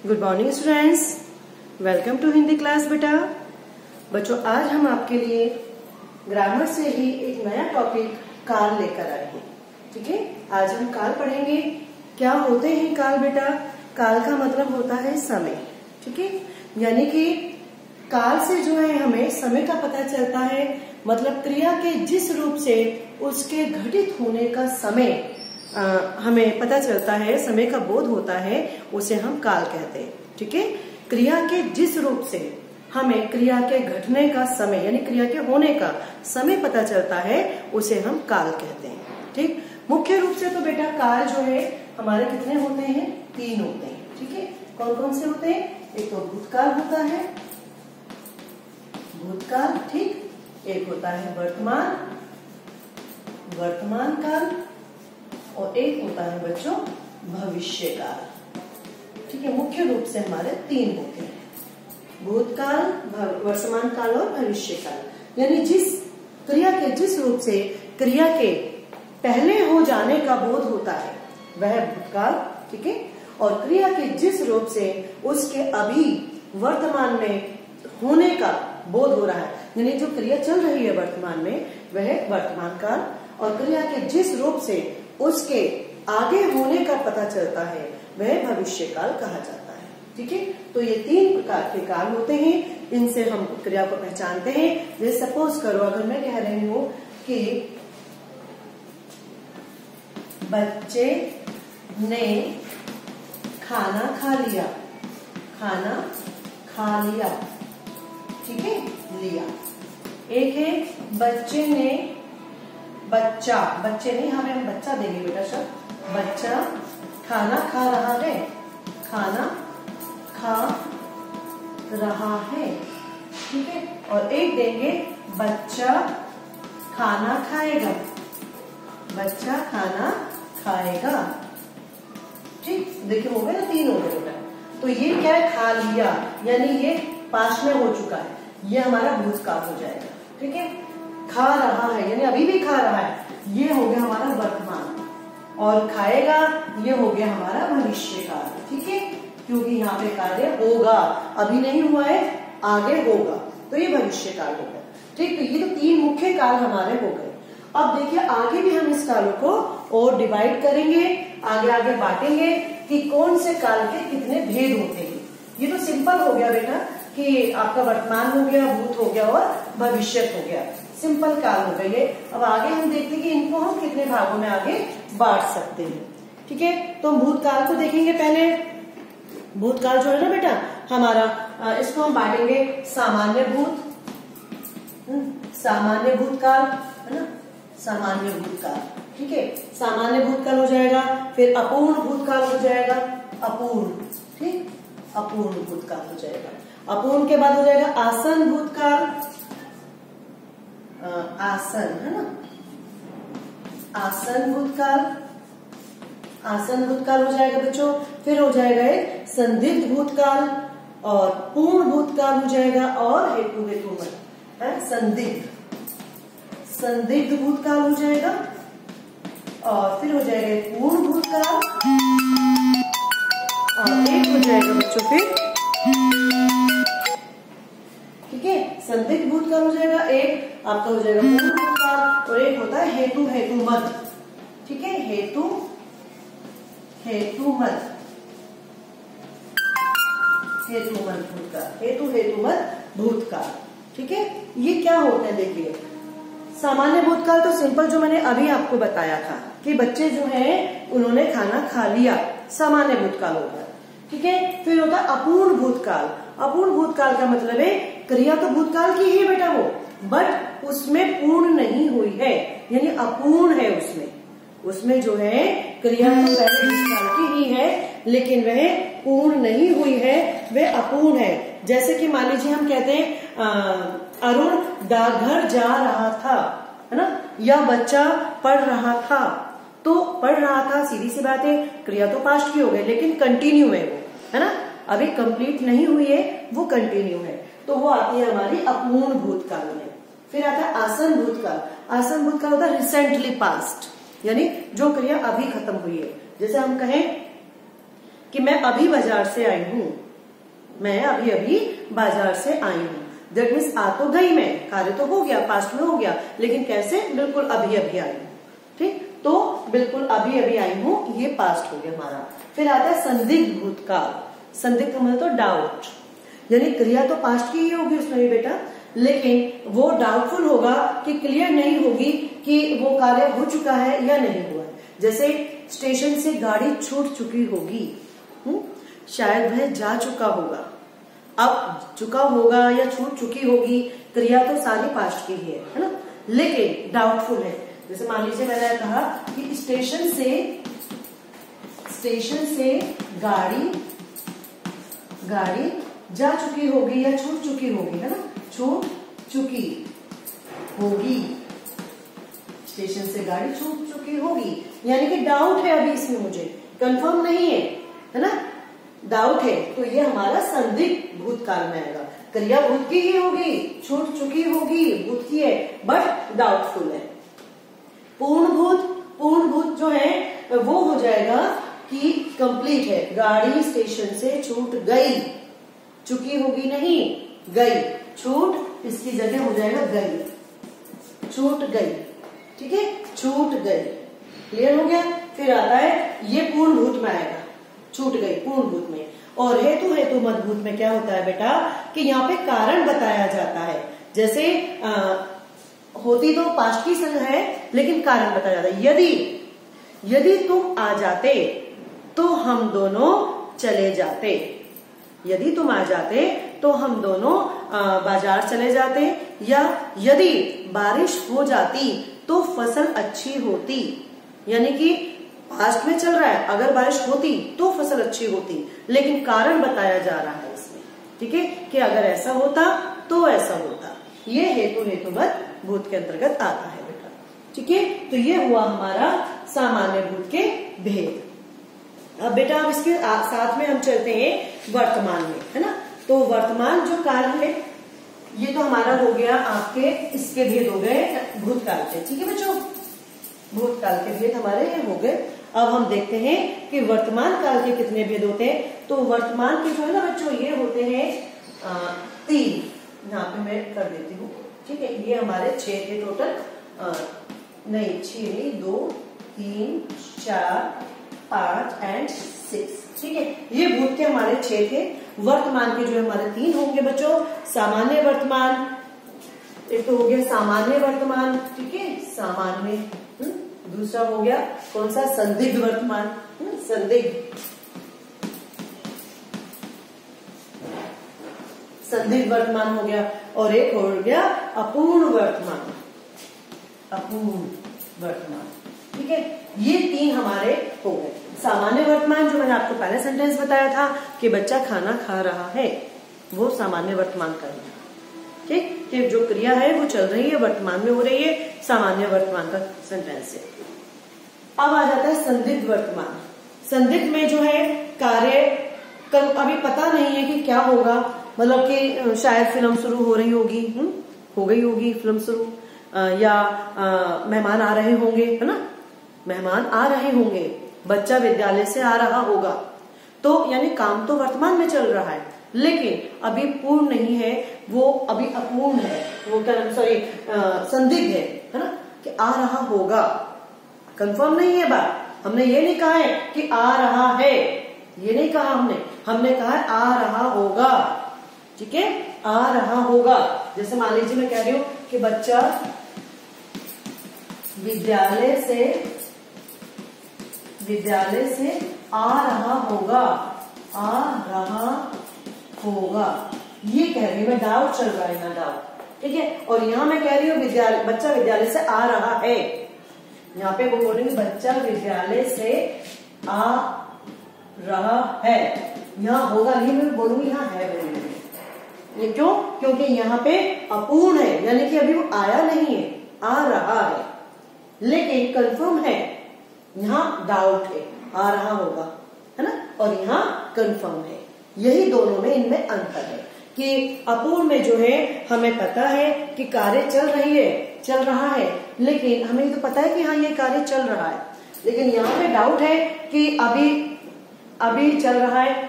Good morning students, welcome to Hindi class. बेटा बच्चों, आज हम आपके लिए ग्रामर से ही एक नया टॉपिक काल लेकर आए हैं। ठीक है, आज हम काल पढ़ेंगे। क्या होते हैं काल? बेटा काल का मतलब होता है समय। ठीक है, यानी कि काल से जो है हमें समय का पता चलता है, मतलब क्रिया के जिस रूप से उसके घटित होने का समय हमें पता चलता है, समय का बोध होता है, उसे हम काल कहते हैं। ठीक है, क्रिया के जिस रूप से हमें क्रिया के घटने का समय यानी क्रिया के होने का समय पता चलता है, उसे हम काल कहते हैं। ठीक, मुख्य रूप से तो बेटा काल जो है हमारे कितने होते हैं? 3 होते हैं। ठीक है, कौन कौन से होते हैं? एक तो भूतकाल होता है, भूतकाल। ठीक, एक होता है वर्तमान, वर्तमान काल, और एक होता है बच्चों भविष्य काल। ठीक है, मुख्य रूप से हमारे 3 होते हैं, भूतकाल, वर्तमान काल और भविष्य काल। यानी जिस क्रिया के जिस रूप से क्रिया के पहले हो जाने का बोध होता है वह भूतकाल। ठीक है, और क्रिया के जिस रूप से उसके अभी वर्तमान में होने का बोध हो रहा है, यानी जो क्रिया चल रही है वर्तमान में, वह वर्तमान काल। और क्रिया के जिस रूप से उसके आगे होने का पता चलता है, वह भविष्य काल कहा जाता है। ठीक है, तो ये 3 प्रकार के काल होते हैं, इनसे हम क्रिया को पहचानते हैं। जैसे सपोज करो, अगर मैं कह रही हूं कि बच्चे ने खाना खा लिया, खाना खा लिया। ठीक है, लिया। एक है बच्चे ने, बच्चा, बच्चे नहीं, हमें हम बच्चा देंगे बेटा शब्द। बच्चा खाना खा रहा है, खाना खा रहा है। ठीक है, और एक देंगे बच्चा खाना खाएगा, बच्चा खाना खाएगा। ठीक, देखिए हो गए ना, 3 हो गए बेटा। तो ये क्या है? खा लिया, यानी ये पास्ट में हो चुका है, ये हमारा भूतकाल हो जाएगा। ठीक है, खा रहा है यानी अभी भी खा रहा है, ये हो गया हमारा वर्तमान। और खाएगा, ये हो गया हमारा भविष्य काल। ठीक है, क्योंकि यहाँ पे कार्य होगा, अभी नहीं हुआ है, आगे होगा, तो ये भविष्य काल हो गया। ठीक, तो ये तो 3 मुख्य काल हमारे हो गए। अब देखिए आगे भी हम इस कालों को और डिवाइड करेंगे, आगे आगे बांटेंगे कि कौन से काल के कितने भेद होते हैं। ये तो सिंपल हो गया बेटा कि आपका वर्तमान हो गया, भूत हो गया और भविष्य हो गया, सिंपल काल हो गए। अब आगे हम देखते हैं कि इनको हम कितने भागों में आगे बांट सकते हैं। ठीक है, तो हम भूतकाल को देखेंगे पहले। भूतकाल जो है ना बेटा हमारा, इसको हम बांटेंगे सामान्य भूत, सामान्य भूतकाल, है ना, सामान्य भूतकाल। ठीक है, सामान्य भूतकाल हो जाएगा, फिर अपूर्ण भूतकाल हो जाएगा, अपूर्ण। ठीक, अपूर्ण भूतकाल हो जाएगा। अपूर्ण के बाद हो जाएगा आसन भूतकाल, आसन, है ना, आसन भूतकाल, आसन भूतकाल हो जाएगा बच्चों। फिर हो जाएगा एक संदिग्ध भूतकाल, और पूर्ण भूतकाल हो जाएगा, और हेतु हेतुमत है, संदिग्ध, संदिग्ध भूतकाल हो जाएगा। और फिर हो जाएगा पूर्ण भूतकाल, और एक हो जाएगा बच्चों फिर, ठीक है, संदिग्ध भूतकाल हो जाएगा, एक आपका हो जाएगा पूर्ण भूतकाल, और एक होता है हेतु हेतुमत। ठीक है, हेतु हेतुमत, हेतुमत भूतकाल, हेतु हेतुमत भूतकाल। ठीक है, ये क्या होता है? देखिए सामान्य भूतकाल तो सिंपल जो मैंने अभी आपको बताया था कि बच्चे जो हैं उन्होंने खाना खा लिया, सामान्य भूतकाल होता है। ठीक है, फिर होता है अपूर्ण भूतकाल। अपूर्ण भूतकाल का मतलब है क्रिया तो भूतकाल की ही बेटा वो, बट उसमें पूर्ण नहीं हुई है, यानी अपूर्ण है। उसमें जो है क्रिया तो पहले भूतकाल की ही है, लेकिन वह पूर्ण नहीं हुई है, वह अपूर्ण है। जैसे कि मान लीजिए हम कहते हैं अरुण डाकघर जा रहा था, है ना, या बच्चा पढ़ रहा था। तो पढ़ रहा था, सीधी सी बात है, क्रिया तो पास्ट की हो गई, लेकिन कंटिन्यू है वो, है ना, अभी कंप्लीट नहीं हुई है, वो कंटिन्यू है, तो वो आती है हमारी अपूर्ण भूतकाल में। फिर आता है आसन भूतकाल। आसन भूतकाल होता है रिसेंटली पास्ट, यानी जो क्रिया अभी खत्म हुई है। जैसे हम कहें कि मैं अभी बाजार से आई हूँ, मैं अभी अभी बाजार से आई हूँ। दैट मीन्स आ तो गई मैं, कार्य तो हो गया, पास्ट में हो गया, लेकिन कैसे? बिल्कुल अभी अभी आई हूँ। ठीक, तो बिल्कुल अभी अभी आई हूँ, ये पास्ट हो गया हमारा। फिर आता है संदिग्ध भूतकाल। संदिग्ध मतलब तो डाउट, यानी क्रिया तो पास्ट की ही होगी उसमें भी बेटा, लेकिन वो डाउटफुल होगा कि क्लियर नहीं होगी कि वो कार्य हो चुका है या नहीं हुआ है। जैसे स्टेशन से गाड़ी छूट चुकी होगी, शायद वह जा चुका होगा। अब चुका होगा या छूट चुकी होगी, क्रिया तो सारी पास्ट की ही है ना, लेकिन डाउटफुल है। जैसे मान लीजिए मैंने कहा कि स्टेशन से गाड़ी जा चुकी होगी या छूट चुकी होगी, है ना, छूट चुकी होगी, स्टेशन से गाड़ी छूट चुकी होगी, यानी कि डाउट है अभी इसमें, मुझे कंफर्म नहीं है ना, डाउट है। तो ये हमारा संदिग्ध भूतकाल में आएगा। क्रिया भूत की ही होगी, छूट चुकी होगी, भूत की है, बट डाउटफुल है। पूर्ण भूत जो है वो हो जाएगा कि कंप्लीट है, गाड़ी स्टेशन से छूट गई, चुकी होगी नहीं, गई, छूट इसकी जगह हो जाएगा गई, छूट गई। ठीक है, छूट गई, क्लियर हो गया। फिर आता है ये पूर्ण भूत में आएगा, छूट गई पूर्ण भूत में। और हेतु मत भूत में क्या होता है बेटा कि यहाँ पे कारण बताया जाता है। जैसे होती तो पास्ट की संग है, लेकिन कारण बताया जाता है। यदि तुम आ जाते तो हम दोनों चले जाते, यदि तुम आ जाते तो हम दोनों बाजार चले जाते, या यदि बारिश हो जाती तो फसल अच्छी होती, यानी कि पास्ट में चल रहा है, अगर बारिश होती तो फसल अच्छी होती, लेकिन कारण बताया जा रहा है इसमें। ठीक है, कि अगर ऐसा होता तो ऐसा होता। ये हेतुमत भूत के अंतर्गत आता है बेटा। ठीक है, तो ये हुआ हमारा सामान्य भूत के भेद। अब बेटा अब इसके साथ में हम चलते हैं वर्तमान में, है ना। तो वर्तमान जो काल है ये तो हमारा हो गया, आपके इसके भेद हो गए भूतकाल के। ठीक है बच्चों, भूतकाल के भेद हमारे ये हो गए। अब हम देखते हैं कि वर्तमान काल के कितने भेद होते हैं। तो वर्तमान के जो है ना बच्चों, ये होते हैं 3। यहाँ पे मैं कर देती हूँ। ठीक है, ये हमारे 6 थे टोटल, नहीं 6 नहीं, 2 3 4 5 एंड 6। ठीक है, ये भूत के हमारे 6 थे। वर्तमान के जो है हमारे 3 होंगे बच्चों। सामान्य वर्तमान, एक तो हो गया सामान्य वर्तमान, ठीक है, सामान्य। दूसरा हो गया कौन सा? संदिग्ध वर्तमान, संदिग्ध वर्तमान हो गया। और एक हो गया अपूर्ण वर्तमान, ठीक है। ये 3 हमारे हो गए। सामान्य वर्तमान जो मैंने आपको पहले सेंटेंस बताया था कि बच्चा खाना खा रहा है, वो सामान्य वर्तमान का है। ठीक, कि जो क्रिया है वो चल रही है, वर्तमान में हो रही है, सामान्य वर्तमान का सेंटेंस है। अब आ जाता है संदिग्ध वर्तमान। संदिग्ध में जो है कार्य अभी पता नहीं है कि क्या होगा, मतलब कि शायद फिल्म शुरू हो रही होगी, हो गई होगी फिल्म शुरू, या मेहमान आ रहे होंगे, है ना, मेहमान आ रहे होंगे, बच्चा विद्यालय से आ रहा होगा। तो यानी काम तो वर्तमान में चल रहा है, लेकिन अभी पूर्ण नहीं है, वो अभी अपूर्ण है, वो क्या संदिग्ध है ना, कि आ रहा होगा, कंफर्म नहीं है बात। हमने ये नहीं कहा है कि आ रहा है, ये नहीं कहा हमने कहा है आ रहा होगा। ठीक है, आ रहा होगा। जैसे मान लीजिए मैं कह रही हूं कि बच्चा विद्यालय से आ रहा होगा, ये कह रही हूं मैं, डाउट चल रहा है ना, डाउट। ठीक है, और यहां मैं कह रही हूं बच्चा विद्यालय से आ रहा है, यहाँ पे वो बोलेंगे बच्चा विद्यालय से आ रहा है। यहाँ होगा नहीं, मैं बोलूंगी यहाँ है बोलूंगी। ये क्यों? क्योंकि यहाँ पे अपूर्ण है, यानी कि अभी वो आया नहीं है, आ रहा है, लेकिन कंफर्म है। यहाँ डाउट है, आ रहा होगा, है ना, और यहाँ कंफर्म है। यही दोनों में इनमें अंतर है कि अपूर्ण में जो है हमें पता है कि कार्य चल रहा है, लेकिन हमें तो पता है कि हाँ ये कार्य चल रहा है, लेकिन यहाँ पे डाउट है कि अभी अभी चल रहा है,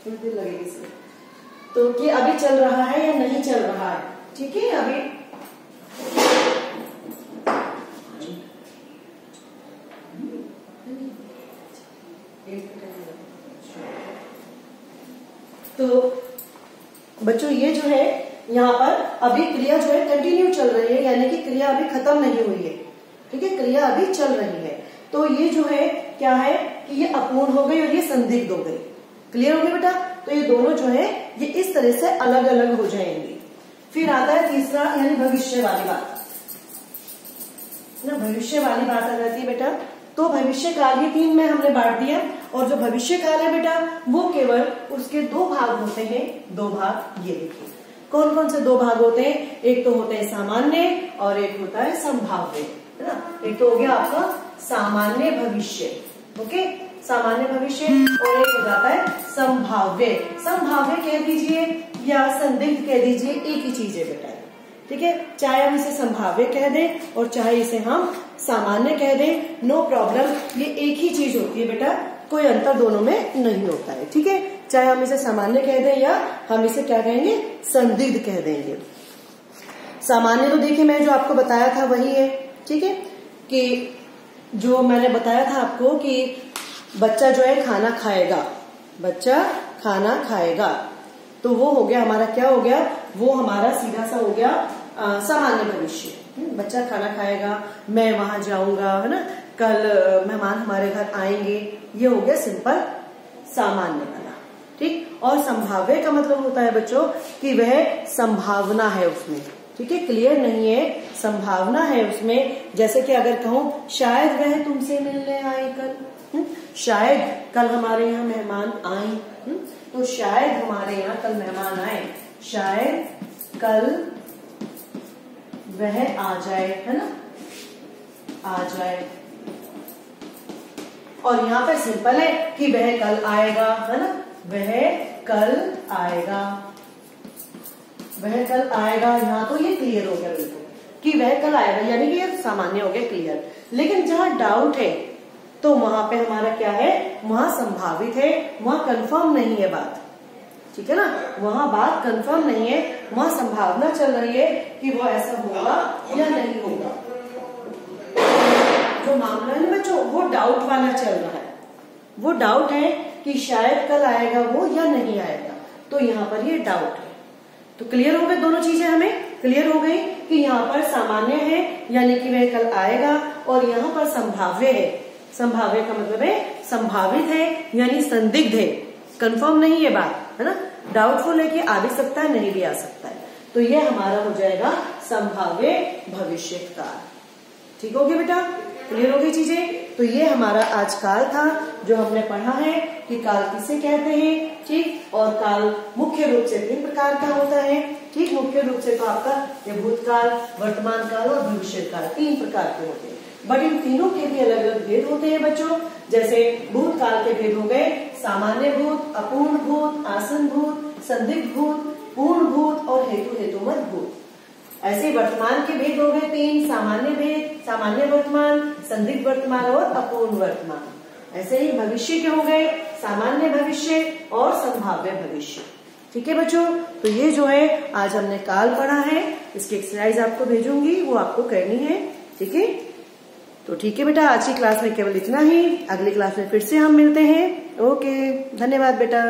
लगेगी इसमें, तो कि अभी चल रहा है या नहीं चल रहा है। ठीक है, अभी तो बच्चों ये जो है यहाँ पर अभी क्रिया जो है कंटिन्यू चल रही है, यानी कि क्रिया अभी खत्म नहीं हुई है। ठीक है, क्रिया अभी चल रही है। तो ये जो है क्या है कि ये अपूर्ण हो गई और ये संदिग्ध हो गई। क्लियर हो गया बेटा? तो ये दोनों जो है ये इस तरह से अलग अलग हो जाएंगे। फिर आता है तीसरा, यानी भविष्य वाली बात ना, भविष्य वाली बात आ जाती है बेटा। तो भविष्य काल ये 3 में हमने बांट दिया, और जो भविष्य काल है बेटा वो केवल उसके 2 भाग होते हैं। 2 भाग ये देखिए, कौन कौन से 2 भाग होते हैं? एक तो होते हैं सामान्य और एक होता है संभाव्य, है ना। एक तो हो गया आपका सामान्य भविष्य, ओके, सामान्य भविष्य, और एक हो जाता है संभाव्य। संभाव्य कह दीजिए या संदिग्ध कह दीजिए, एक ही चीज है बेटा। ठीक है, चाहे हम इसे संभाव्य कह दें और चाहे इसे हम सामान्य कह दें, नो प्रॉब्लम, ये एक ही चीज होती है बेटा, कोई अंतर दोनों में नहीं होता है। ठीक है, चाहे हम इसे सामान्य कह दें या हम इसे क्या कहेंगे, संदिग्ध कह देंगे। सामान्य तो देखिए मैं जो आपको बताया था वही है। ठीक है, कि जो मैंने बताया था आपको कि बच्चा जो है खाना खाएगा, बच्चा खाना खाएगा, तो वो हो गया हमारा, क्या हो गया, वो हमारा सीधा सा हो गया सामान्य भविष्य। बच्चा खाना खाएगा, मैं वहां जाऊंगा, है ना, कल मेहमान हमारे घर आएंगे, ये हो गया सिंपल सामान्य वाला। ठीक, और संभाव्य का मतलब होता है बच्चों कि वह संभावना है उसमें। ठीक है, क्लियर नहीं है, संभावना है उसमें। जैसे कि अगर कहूं शायद वह तुमसे मिलने आए कल, शायद कल हमारे यहाँ मेहमान आए, तो शायद हमारे यहाँ कल मेहमान आए, शायद कल वह आ जाए, है ना, आ जाए। और यहाँ पे सिंपल है कि वह कल आएगा, है ना, वह कल आएगा, वह कल आएगा। यहाँ तो ये क्लियर हो गया बिल्कुल कि वह कल आएगा, यानी कि ये सामान्य हो गया, क्लियर। लेकिन जहाँ डाउट है तो वहां पे हमारा क्या है, वहां संभावित है, वहां कंफर्म नहीं है बात। ठीक है ना, वहां बात कंफर्म नहीं है, वहां संभावना चल रही है कि वो ऐसा होगा या नहीं होगा। जो मामला है ना बच्चों, वो डाउट वाला चल रहा है, वो डाउट है कि शायद कल आएगा वो या नहीं आएगा, तो यहाँ पर ये डाउट है। तो क्लियर हो गए दोनों चीजें, हमें क्लियर हो गई कि यहाँ पर सामान्य है यानी कि वह कल आएगा, और यहाँ पर संभाव्य है। संभाव्य का मतलब है संभावित है यानी संदिग्ध है, कंफर्म नहीं है बात, है ना, डाउटफुल है कि आ भी सकता है नहीं भी आ सकता है। तो ये हमारा हो जाएगा संभाव्य भविष्य काल। ठीक हो गया बेटा, क्लियर हो गई चीजें। तो ये हमारा आज काल था जो हमने पढ़ा है कि काल किसे कहते हैं। ठीक, और काल मुख्य रूप से 3 प्रकार का होता है। ठीक, मुख्य रूप से तो आपका ये भूतकाल, वर्तमान काल और भविष्य काल 3 प्रकार के होते हैं। बट इन तीनों के भी अलग अलग भेद होते हैं बच्चों। जैसे भूतकाल के भेद हो गए सामान्य भूत, अपूर्ण भूत, आसन भूत, संदिग्ध भूत, पूर्ण भूत और हेतु हेतुमत भूत। ऐसे वर्तमान के भेद हो गए 3, सामान्य भेद, सामान्य वर्तमान, संदिग्ध वर्तमान और अपूर्ण वर्तमान। ऐसे ही भविष्य के हो गए सामान्य भविष्य और संभाव्य भविष्य। ठीक है बच्चों, तो ये जो है आज हमने काल पढ़ा है, इसकी एक्सरसाइज आपको भेजूंगी, वो आपको करनी है। ठीक है, तो ठीक है बेटा, आज की क्लास में केवल इतना ही। अगली क्लास में फिर से हम मिलते हैं। ओके, धन्यवाद बेटा।